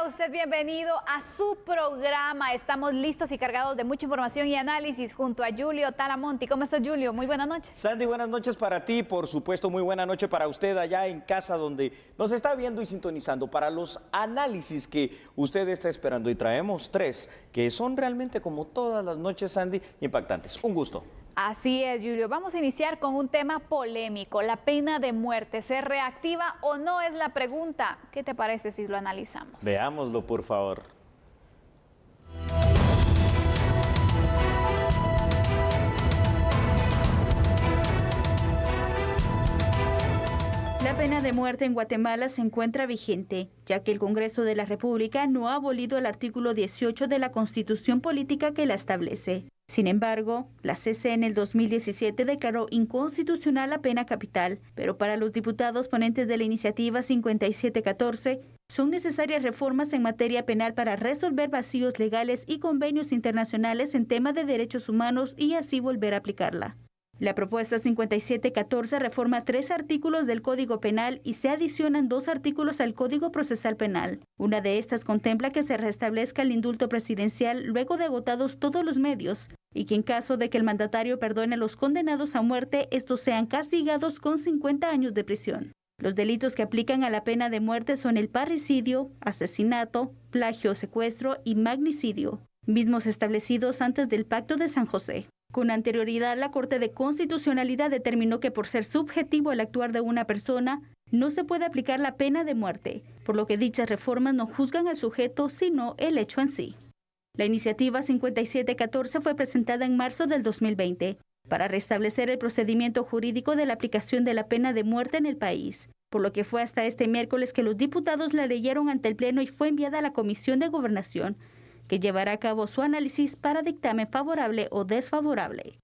sea usted bienvenido a su programa. Estamos listos y cargados de mucha información y análisis junto a Julio Taramonti. ¿Cómo estás, Julio? Muy buenas noches. Sandy, buenas noches para ti, por supuesto, muy buena noche para usted allá en casa donde nos está viendo y sintonizando para los análisis que usted está esperando. Y traemos tres que son realmente, como todas las noches, Sandy, impactantes. Un gusto. Así es, Julio. Vamos a iniciar con un tema polémico. La pena de muerte, ¿se reactiva o no? Es la pregunta. ¿Qué te parece si lo analizamos? Veámoslo, por favor. La pena de muerte en Guatemala se encuentra vigente, ya que el Congreso de la República no ha abolido el artículo 18 de la Constitución Política que la establece. Sin embargo, la CC en el 2017 declaró inconstitucional la pena capital, pero para los diputados ponentes de la iniciativa 5714, son necesarias reformas en materia penal para resolver vacíos legales y convenios internacionales en tema de derechos humanos y así volver a aplicarla. La propuesta 5714 reforma 3 artículos del Código Penal y se adicionan 2 artículos al Código Procesal Penal. Una de estas contempla que se restablezca el indulto presidencial luego de agotados todos los medios y que en caso de que el mandatario perdone a los condenados a muerte, estos sean castigados con 50 años de prisión. Los delitos que aplican a la pena de muerte son el parricidio, asesinato, plagio, secuestro y magnicidio, mismos establecidos antes del Pacto de San José. Con anterioridad, la Corte de Constitucionalidad determinó que por ser subjetivo el actuar de una persona, no se puede aplicar la pena de muerte, por lo que dichas reformas no juzgan al sujeto, sino el hecho en sí. La iniciativa 5714 fue presentada en marzo del 2020 para restablecer el procedimiento jurídico de la aplicación de la pena de muerte en el país, por lo que fue hasta este miércoles que los diputados la leyeron ante el Pleno y fue enviada a la Comisión de Gobernación, que llevará a cabo su análisis para dictamen favorable o desfavorable.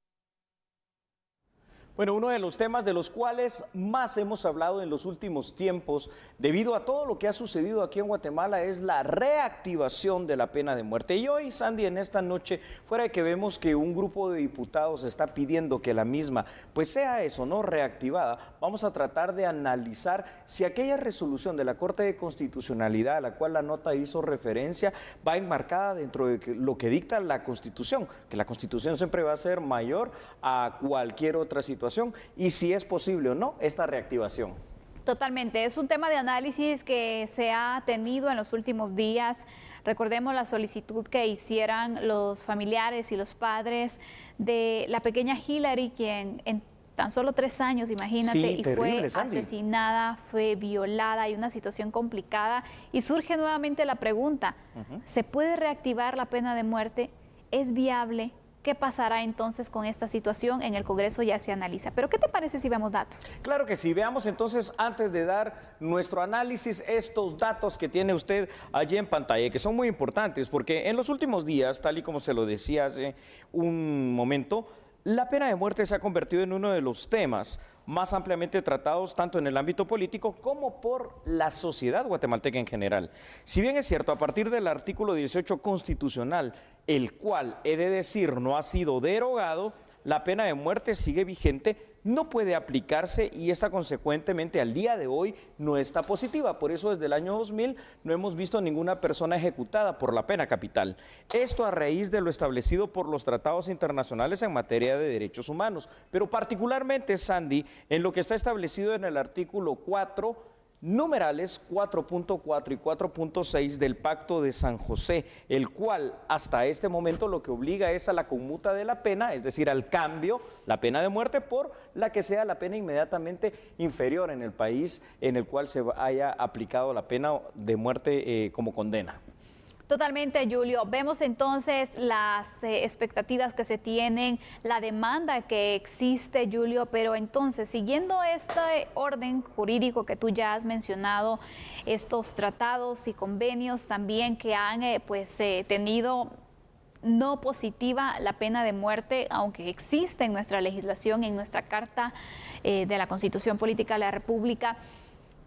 Bueno, uno de los temas de los cuales más hemos hablado en los últimos tiempos, debido a todo lo que ha sucedido aquí en Guatemala, es la reactivación de la pena de muerte. Y hoy, Sandy, en esta noche, fuera de que vemos que un grupo de diputados está pidiendo que la misma, pues sea eso, ¿no?, reactivada, vamos a tratar de analizar si aquella resolución de la Corte de Constitucionalidad, a la cual la nota hizo referencia, va enmarcada dentro de lo que dicta la Constitución, que la Constitución siempre va a ser mayor a cualquier otra situación, y si es posible o no esta reactivación. Totalmente, es un tema de análisis que se ha tenido en los últimos días. Recordemos la solicitud que hicieran los familiares y los padres de la pequeña Hillary, quien en tan solo 3 años, imagínate, sí, y terrible, fue Sandy, asesinada, fue violada, hay una situación complicada y surge nuevamente la pregunta, ¿se puede reactivar la pena de muerte? ¿Es viable? ¿Qué pasará entonces con esta situación? En el Congreso ya se analiza. ¿Pero qué te parece si vemos datos? Claro que sí. Veamos entonces, antes de dar nuestro análisis, estos datos que tiene usted allí en pantalla, que son muy importantes, porque en los últimos días, tal y como se lo decía hace un momento, la pena de muerte se ha convertido en uno de los temas más ampliamente tratados tanto en el ámbito político como por la sociedad guatemalteca en general. Si bien es cierto, a partir del artículo 18 constitucional, el cual, he de decir, no ha sido derogado, la pena de muerte sigue vigente, no puede aplicarse y esta consecuentemente al día de hoy no está positiva. Por eso desde el año 2000 no hemos visto ninguna persona ejecutada por la pena capital. Esto a raíz de lo establecido por los tratados internacionales en materia de derechos humanos, pero particularmente, Sandy, en lo que está establecido en el artículo 4, numerales 4.4 y 4.6 del Pacto de San José, el cual hasta este momento lo que obliga es a la conmuta de la pena, es decir, al cambio, la pena de muerte, por la que sea la pena inmediatamente inferior en el país en el cual se haya aplicado la pena de muerte como condena. Totalmente, Julio. Vemos entonces las expectativas que se tienen, la demanda que existe, Julio, pero entonces, siguiendo este orden jurídico que tú ya has mencionado, estos tratados y convenios también que han tenido no positiva la pena de muerte, aunque existe en nuestra legislación, en nuestra Carta de la Constitución Política de la República,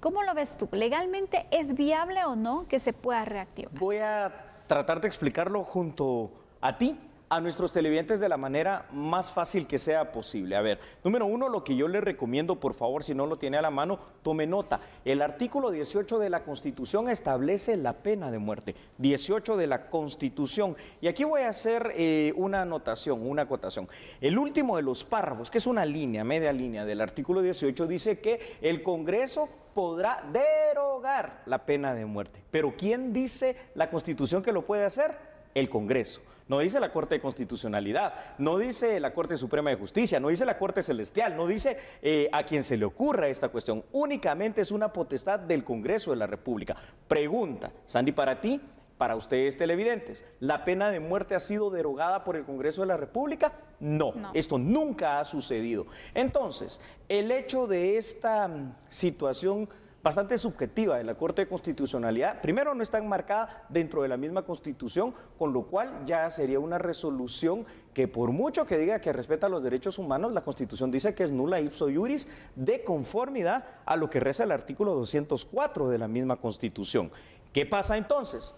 ¿cómo lo ves tú? ¿Legalmente es viable o no que se pueda reactivar? Voy a tratar de explicarlo junto a ti a nuestros televidentes de la manera más fácil que sea posible. A ver, número uno, lo que yo les recomiendo, por favor, si no lo tiene a la mano, tome nota. El artículo 18 de la Constitución establece la pena de muerte. 18 de la Constitución. Y aquí voy a hacer una anotación, una acotación. El último de los párrafos, que es una línea, media línea del artículo 18, dice que el Congreso podrá derogar la pena de muerte. Pero ¿quién dice la Constitución que lo puede hacer? El Congreso. No dice la Corte de Constitucionalidad, no dice la Corte Suprema de Justicia, no dice la Corte Celestial, no dice a quien se le ocurra esta cuestión. Únicamente es una potestad del Congreso de la República. Pregunta, Sandy, para ti, para ustedes televidentes, ¿la pena de muerte ha sido derogada por el Congreso de la República? No, esto nunca ha sucedido. Entonces, el hecho de esta situación bastante subjetiva de la Corte de Constitucionalidad, primero no está enmarcada dentro de la misma Constitución, con lo cual ya sería una resolución que por mucho que diga que respeta los derechos humanos, la Constitución dice que es nula ipso iuris de conformidad a lo que reza el artículo 204 de la misma Constitución. ¿Qué pasa entonces?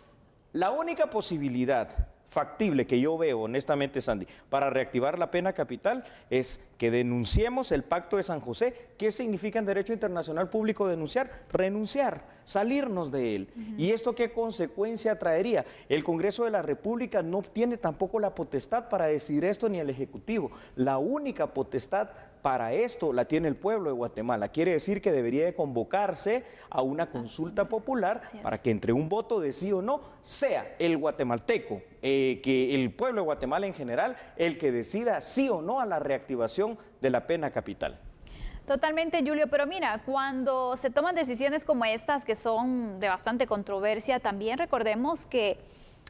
La única posibilidad factible que yo veo, honestamente, Sandy, para reactivar la pena capital es que denunciemos el Pacto de San José. ¿Qué significa en derecho internacional público denunciar? Renunciar, salirnos de él. ¿Y esto qué consecuencia traería? El Congreso de la República no tiene tampoco la potestad para decidir esto ni el Ejecutivo. La única potestad para esto la tiene el pueblo de Guatemala. Quiere decir que debería de convocarse a una consulta popular para que entre un voto de sí o no sea el guatemalteco, que el pueblo de Guatemala en general, el que decida sí o no a la reactivación de la pena capital. Totalmente, Julio, pero mira, cuando se toman decisiones como estas que son de bastante controversia, también recordemos que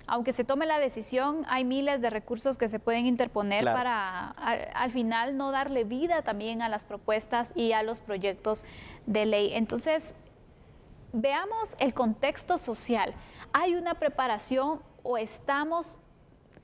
aunque se tome la decisión, hay miles de recursos que se pueden interponer para al final no darle vida también a las propuestas y a los proyectos de ley. Entonces, veamos el contexto social. ¿Hay una preparación o estamos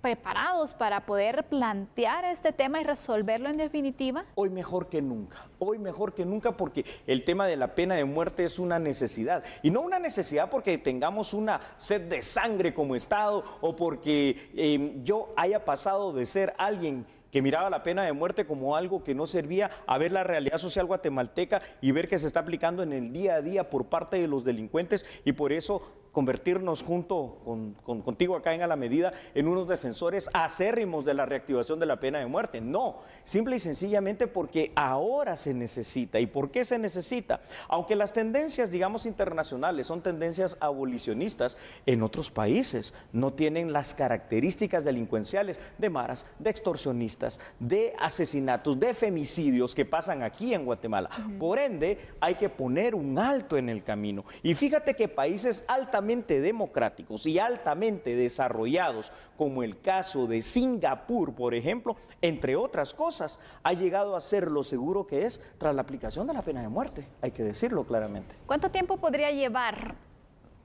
preparados para poder plantear este tema y resolverlo en definitiva? Hoy mejor que nunca porque el tema de la pena de muerte es una necesidad. Y no una necesidad porque tengamos una sed de sangre como Estado o porque yo haya pasado de ser alguien que miraba la pena de muerte como algo que no servía a ver la realidad social guatemalteca y ver que se está aplicando en el día a día por parte de los delincuentes y por eso convertirnos junto contigo acá en A la Medida en unos defensores acérrimos de la reactivación de la pena de muerte. No, simple y sencillamente porque ahora se necesita. ¿Y por qué se necesita? Aunque las tendencias, digamos, internacionales son tendencias abolicionistas, en otros países no tienen las características delincuenciales de maras, de extorsionistas, de asesinatos, de femicidios que pasan aquí en Guatemala. Por ende, hay que poner un alto en el camino. Y fíjate que países altamente democráticos y altamente desarrollados, como el caso de Singapur, por ejemplo, entre otras cosas, ha llegado a ser lo seguro que es tras la aplicación de la pena de muerte, hay que decirlo claramente. ¿Cuánto tiempo podría llevar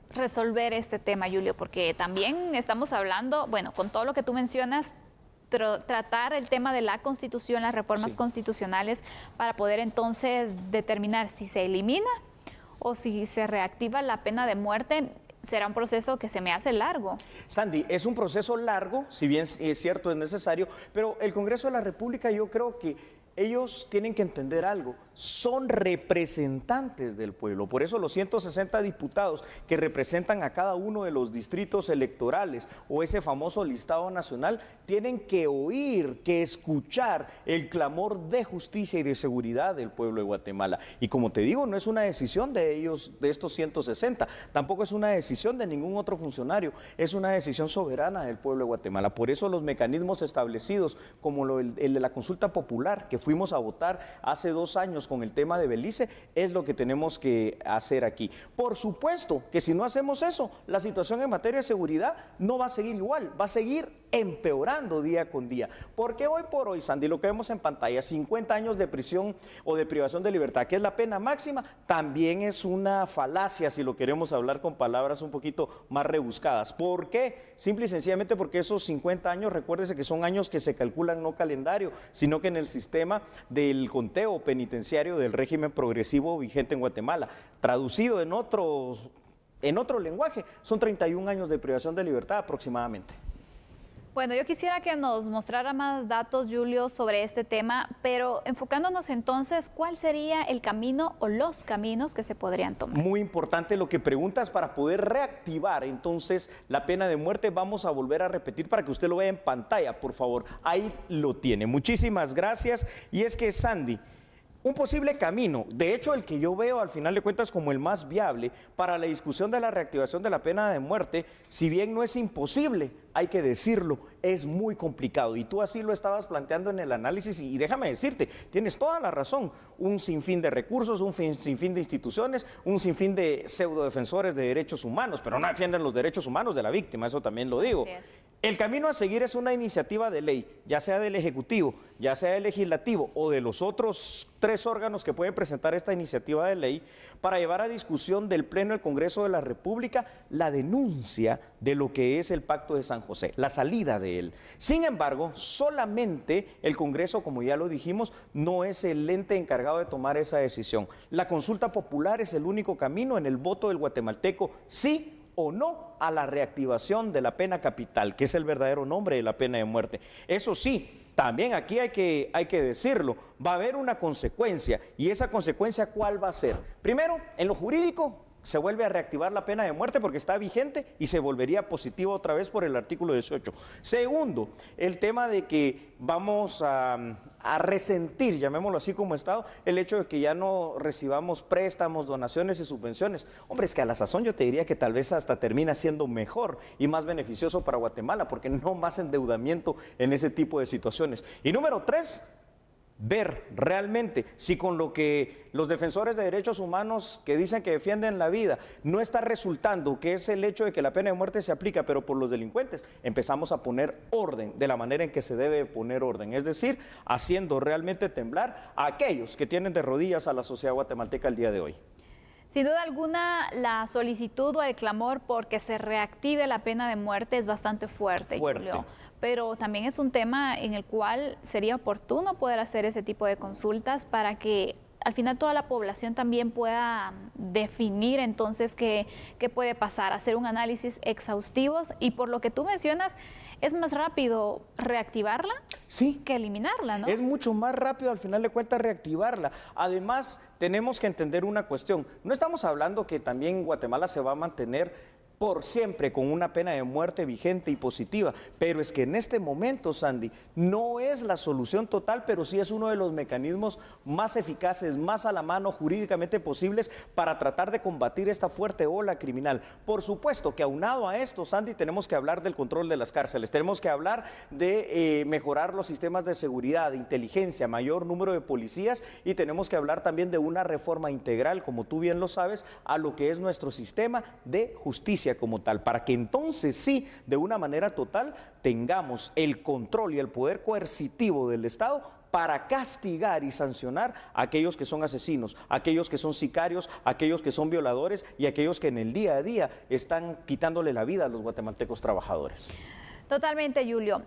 resolver este tema, Julio? Porque también estamos hablando, bueno, con todo lo que tú mencionas, tratar el tema de la Constitución, las reformas constitucionales, para poder entonces determinar si se elimina o si se reactiva la pena de muerte. Será un proceso que se me hace largo. Sandy, es un proceso largo, si bien es cierto, es necesario, pero el Congreso de la República, yo creo que ellos tienen que entender algo, son representantes del pueblo, por eso los 160 diputados que representan a cada uno de los distritos electorales o ese famoso listado nacional tienen que oír, que escuchar el clamor de justicia y de seguridad del pueblo de Guatemala. Y como te digo, no es una decisión de ellos, de estos 160, tampoco es una decisión de ningún otro funcionario, es una decisión soberana del pueblo de Guatemala. Por eso los mecanismos establecidos como el de la consulta popular que fuimos a votar hace 2 años con el tema de Belice, es lo que tenemos que hacer aquí. Por supuesto que si no hacemos eso, la situación en materia de seguridad no va a seguir igual, va a seguir empeorando día con día. Porque hoy por hoy, Sandy, lo que vemos en pantalla, 50 años de prisión o de privación de libertad, que es la pena máxima, también es una falacia si lo queremos hablar con palabras un poquito más rebuscadas. ¿Por qué? Simple y sencillamente porque esos 50 años, recuérdese que son años que se calculan no calendario, sino que en el sistema del conteo penitenciario del régimen progresivo vigente en Guatemala. Traducido en otro lenguaje, son 31 años de privación de libertad aproximadamente. Bueno, yo quisiera que nos mostrara más datos, Julio, sobre este tema, pero enfocándonos entonces, ¿cuál sería el camino o los caminos que se podrían tomar? Muy importante lo que preguntas para poder reactivar entonces la pena de muerte. Vamos a volver a repetir para que usted lo vea en pantalla, por favor. Ahí lo tiene. Muchísimas gracias. Y es que, Sandy, un posible camino, de hecho el que yo veo al final de cuentas como el más viable para la discusión de la reactivación de la pena de muerte, si bien no es imposible, hay que decirlo, es muy complicado. Y tú así lo estabas planteando en el análisis y déjame decirte, tienes toda la razón. Un sinfín de recursos, un sinfín de instituciones, un sinfín de pseudodefensores de derechos humanos, pero no defienden los derechos humanos de la víctima, eso también lo digo. El camino a seguir es una iniciativa de ley, ya sea del Ejecutivo, ya sea del Legislativo o de los otros 3 órganos que pueden presentar esta iniciativa de ley, para llevar a discusión del Pleno del Congreso de la República la denuncia de lo que es el Pacto de San José, la salida de él. Sin embargo, solamente el Congreso, como ya lo dijimos, no es el ente encargado de tomar esa decisión. La consulta popular es el único camino en el voto del guatemalteco, sí o no a la reactivación de la pena capital, que es el verdadero nombre de la pena de muerte. Eso sí, también aquí hay que decirlo, va a haber una consecuencia, y esa consecuencia, ¿cuál va a ser? Primero, en lo jurídico, se vuelve a reactivar la pena de muerte porque está vigente y se volvería positivo otra vez por el artículo 18. Segundo, el tema de que vamos a resentir, llamémoslo así como Estado, el hecho de que ya no recibamos préstamos, donaciones y subvenciones. Hombre, es que a la sazón yo te diría que tal vez hasta termina siendo mejor y más beneficioso para Guatemala, porque no más endeudamiento en ese tipo de situaciones. Y número 3, ver realmente si con lo que los defensores de derechos humanos que dicen que defienden la vida no está resultando, que es el hecho de que la pena de muerte se aplica pero por los delincuentes, empezamos a poner orden de la manera en que se debe poner orden, es decir, haciendo realmente temblar a aquellos que tienen de rodillas a la sociedad guatemalteca el día de hoy. Sin duda alguna, la solicitud o el clamor porque se reactive la pena de muerte es bastante fuerte. Julio. Pero también es un tema en el cual sería oportuno poder hacer ese tipo de consultas para que al final toda la población también pueda definir entonces qué puede pasar, hacer un análisis exhaustivo, y por lo que tú mencionas, ¿es más rápido reactivarla que eliminarla, no? Es mucho más rápido al final de cuentas reactivarla. Además, tenemos que entender una cuestión. No estamos hablando que también Guatemala se va a mantener por siempre con una pena de muerte vigente y positiva, pero es que en este momento, Sandy, no es la solución total, pero sí es uno de los mecanismos más eficaces, más a la mano jurídicamente posibles para tratar de combatir esta fuerte ola criminal. Por supuesto que aunado a esto, Sandy, tenemos que hablar del control de las cárceles, tenemos que hablar de mejorar los sistemas de seguridad, de inteligencia, mayor número de policías, y tenemos que hablar también de una reforma integral, como tú bien lo sabes, a lo que es nuestro sistema de justicia como tal, para que entonces sí, de una manera total, tengamos el control y el poder coercitivo del Estado para castigar y sancionar a aquellos que son asesinos, a aquellos que son sicarios, a aquellos que son violadores y a aquellos que en el día a día están quitándole la vida a los guatemaltecos trabajadores. Totalmente, Julio.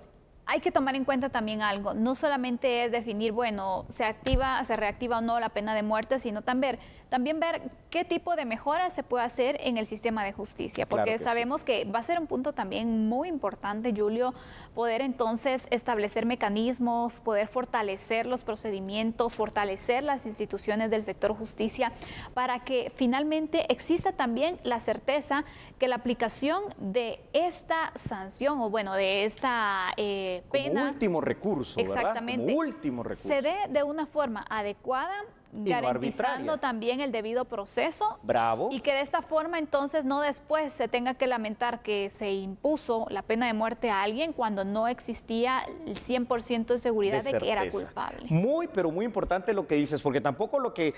Hay que tomar en cuenta también algo, no solamente es definir, bueno, se reactiva o no la pena de muerte, sino también ver qué tipo de mejoras se puede hacer en el sistema de justicia, porque sabemos que va a ser un punto también muy importante, Julio, poder entonces establecer mecanismos, poder fortalecer los procedimientos, fortalecer las instituciones del sector justicia, para que finalmente exista también la certeza que la aplicación de esta sanción, o bueno, de esta pena, como último recurso, exactamente, ¿verdad? Como último recurso, se dé de una forma adecuada, garantizando también el debido proceso. Bravo. Y que de esta forma entonces no después se tenga que lamentar que se impuso la pena de muerte a alguien cuando no existía el 100% de seguridad de que era culpable. Muy, pero muy importante lo que dices, porque tampoco lo que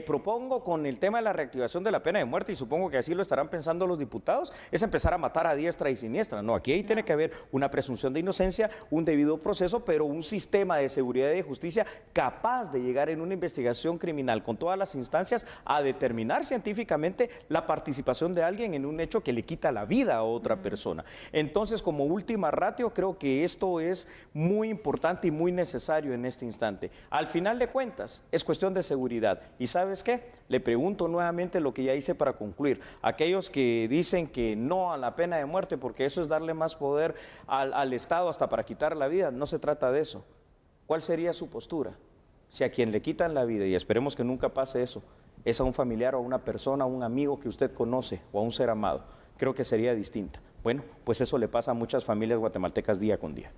propongo con el tema de la reactivación de la pena de muerte, y supongo que así lo estarán pensando los diputados, es empezar a matar a diestra y siniestra. No, aquí tiene que haber una presunción de inocencia, un debido proceso, pero un sistema de seguridad y de justicia capaz de llegar en una investigación investigación criminal con todas las instancias a determinar científicamente la participación de alguien en un hecho que le quita la vida a otra persona. Entonces, como última ratio, creo que esto es muy importante y muy necesario en este instante. Al final de cuentas, es cuestión de seguridad. ¿Y sabes qué? Le pregunto nuevamente lo que ya hice para concluir. Aquellos que dicen que no a la pena de muerte, porque eso es darle más poder al Estado hasta para quitar la vida, no se trata de eso. ¿Cuál sería su postura? Si a quien le quitan la vida, y esperemos que nunca pase eso, es a un familiar o a una persona, a un amigo que usted conoce o a un ser amado, creo que sería distinta. Bueno, pues eso le pasa a muchas familias guatemaltecas día con día.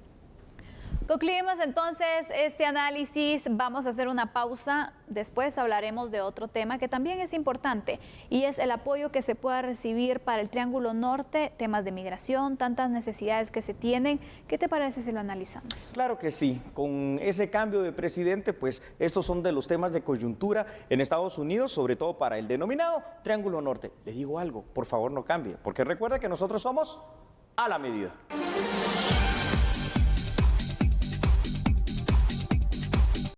Concluimos entonces este análisis, vamos a hacer una pausa, después hablaremos de otro tema que también es importante y es el apoyo que se pueda recibir para el Triángulo Norte, temas de migración, tantas necesidades que se tienen. ¿Qué te parece si lo analizamos? Claro que sí, con ese cambio de presidente, pues estos son de los temas de coyuntura en Estados Unidos, sobre todo para el denominado Triángulo Norte. Le digo algo, por favor no cambie, porque recuerda que nosotros somos a la medida.